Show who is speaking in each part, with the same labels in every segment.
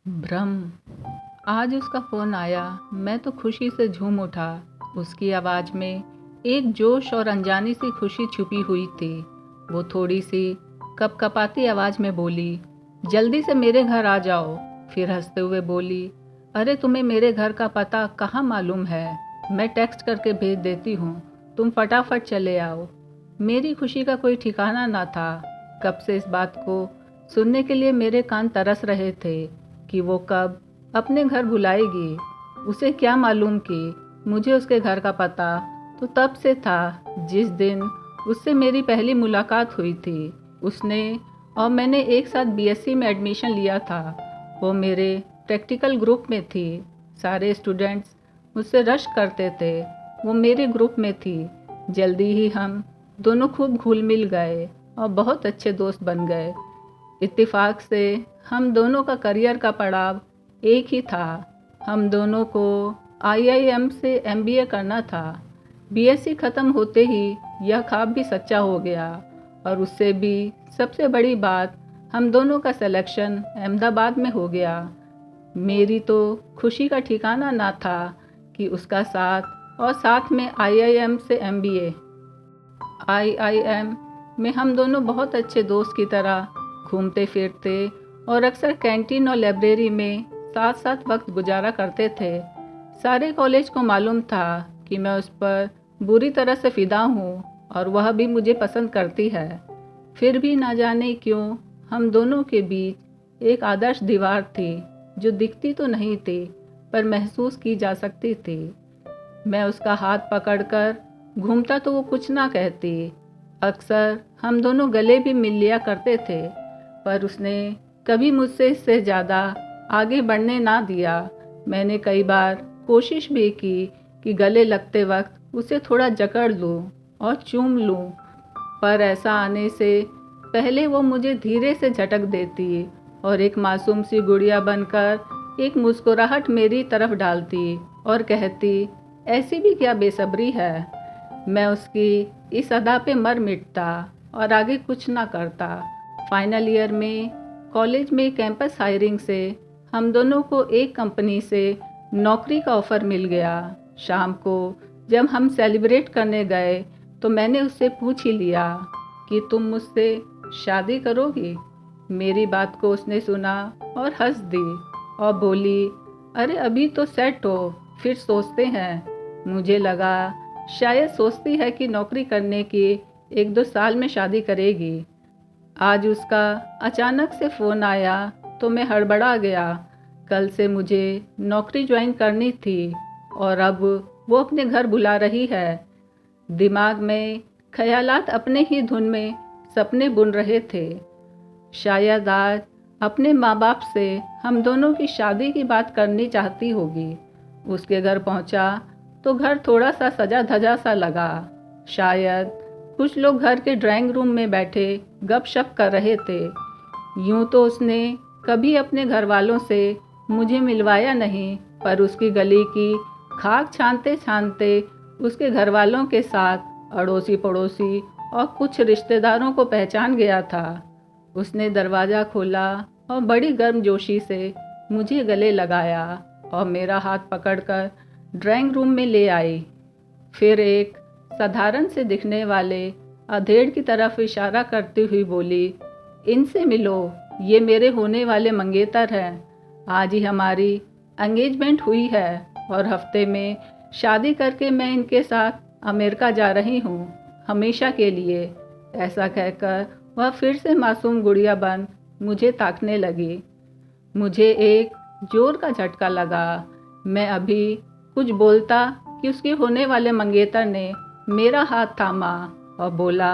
Speaker 1: ब्रह्म। आज उसका फ़ोन आया। मैं तो खुशी से झूम उठा। उसकी आवाज़ में एक जोश और अनजानी सी खुशी छुपी हुई थी। वो थोड़ी सी कपकपाती आवाज़ में बोली, जल्दी से मेरे घर आ जाओ। फिर हंसते हुए बोली, अरे तुम्हें मेरे घर का पता कहाँ मालूम है? मैं टेक्स्ट करके भेज देती हूँ, तुम फटाफट चले आओ। मेरी खुशी का कोई ठिकाना ना था। कब से इस बात को सुनने के लिए मेरे कान तरस रहे थे कि वो कब अपने घर बुलाएगी। उसे क्या मालूम कि मुझे उसके घर का पता तो तब से था जिस दिन उससे मेरी पहली मुलाकात हुई थी। उसने और मैंने एक साथ बीएससी में एडमिशन लिया था। वो मेरे प्रैक्टिकल ग्रुप में थी। सारे स्टूडेंट्स मुझसे रश करते थे, वो मेरे ग्रुप में थी। जल्दी ही हम दोनों खूब घुल मिल गए और बहुत अच्छे दोस्त बन गए। इत्तेफाक से हम दोनों का करियर का पड़ाव एक ही था। हम दोनों को आईआईएम से एमबीए करना था। बीएससी ख़त्म होते ही यह ख्वाब भी सच्चा हो गया। और उससे भी सबसे बड़ी बात, हम दोनों का सिलेक्शन अहमदाबाद में हो गया। मेरी तो खुशी का ठिकाना ना था कि उसका साथ और साथ में आईआईएम से एमबीए। आईआईएम में हम दोनों बहुत अच्छे दोस्त की तरह घूमते फिरते और अक्सर कैंटीन और लाइब्रेरी में साथ साथ वक्त गुजारा करते थे। सारे कॉलेज को मालूम था कि मैं उस पर बुरी तरह से फ़िदा हूँ और वह भी मुझे पसंद करती है। फिर भी ना जाने क्यों हम दोनों के बीच एक आदर्श दीवार थी जो दिखती तो नहीं थी पर महसूस की जा सकती थी। मैं उसका हाथ पकड़कर घूमता तो वो कुछ ना कहती। अक्सर हम दोनों गले भी मिल लिया करते थे, पर उसने कभी मुझसे इससे ज़्यादा आगे बढ़ने ना दिया। मैंने कई बार कोशिश भी की कि गले लगते वक्त उसे थोड़ा जकड़ लूँ और चूम लूँ, पर ऐसा आने से पहले वो मुझे धीरे से झटक देती और एक मासूम सी गुड़िया बनकर एक मुस्कुराहट मेरी तरफ डालती और कहती, ऐसी भी क्या बेसब्री है। मैं उसकी इस अदा पे मर मिटता और आगे कुछ ना करता। फाइनल ईयर में कॉलेज में कैंपस हायरिंग से हम दोनों को एक कंपनी से नौकरी का ऑफ़र मिल गया। शाम को जब हम सेलिब्रेट करने गए तो मैंने उससे पूछ ही लिया कि तुम मुझसे शादी करोगी। मेरी बात को उसने सुना और हंस दी और बोली, अरे अभी तो सेट हो, फिर सोचते हैं। मुझे लगा शायद सोचती है कि नौकरी करने की 1-2 साल में शादी करेगी। आज उसका अचानक से फ़ोन आया तो मैं हड़बड़ा गया। कल से मुझे नौकरी ज्वाइन करनी थी और अब वो अपने घर बुला रही है। दिमाग में ख्यालात अपने ही धुन में सपने बुन रहे थे। शायद आज अपने माँ बाप से हम दोनों की शादी की बात करनी चाहती होगी। उसके घर पहुँचा तो घर थोड़ा सा सजा धजा सा लगा। शायद कुछ लोग घर के ड्राइंग रूम में बैठे गपशप कर रहे थे। यूं तो उसने कभी अपने घर वालों से मुझे मिलवाया नहीं, पर उसकी गली की खाक छानते छानते उसके घर वालों के साथ अड़ोसी पड़ोसी और कुछ रिश्तेदारों को पहचान गया था। उसने दरवाज़ा खोला और बड़ी गर्मजोशी से मुझे गले लगाया और मेरा हाथ पकड़कर ड्राइंग रूम में ले आई। फिर एक साधारण से दिखने वाले अधेड़ की तरफ इशारा करती हुई बोली, इनसे मिलो, ये मेरे होने वाले मंगेतर हैं। आज ही हमारी एंगेजमेंट हुई है और हफ्ते में शादी करके मैं इनके साथ अमेरिका जा रही हूँ, हमेशा के लिए। ऐसा कहकर वह फिर से मासूम गुड़िया बन मुझे ताकने लगी। मुझे एक जोर का झटका लगा। मैं अभी कुछ बोलता कि उसके होने वाले मंगेतर ने मेरा हाथ थामा और बोला,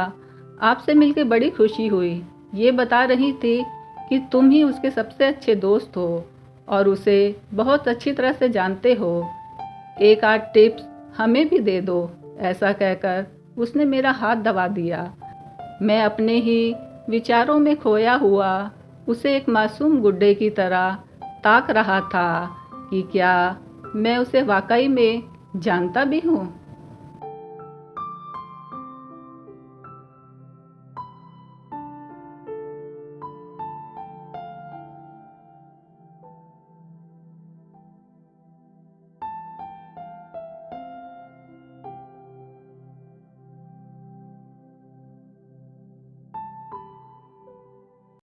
Speaker 1: आपसे मिलकर बड़ी खुशी हुई। ये बता रही थी कि तुम ही उसके सबसे अच्छे दोस्त हो और उसे बहुत अच्छी तरह से जानते हो। एक आध टिप्स हमें भी दे दो। ऐसा कहकर उसने मेरा हाथ दबा दिया। मैं अपने ही विचारों में खोया हुआ उसे एक मासूम गुड्डे की तरह ताक रहा था कि क्या मैं उसे वाकई में जानता भी हूँ।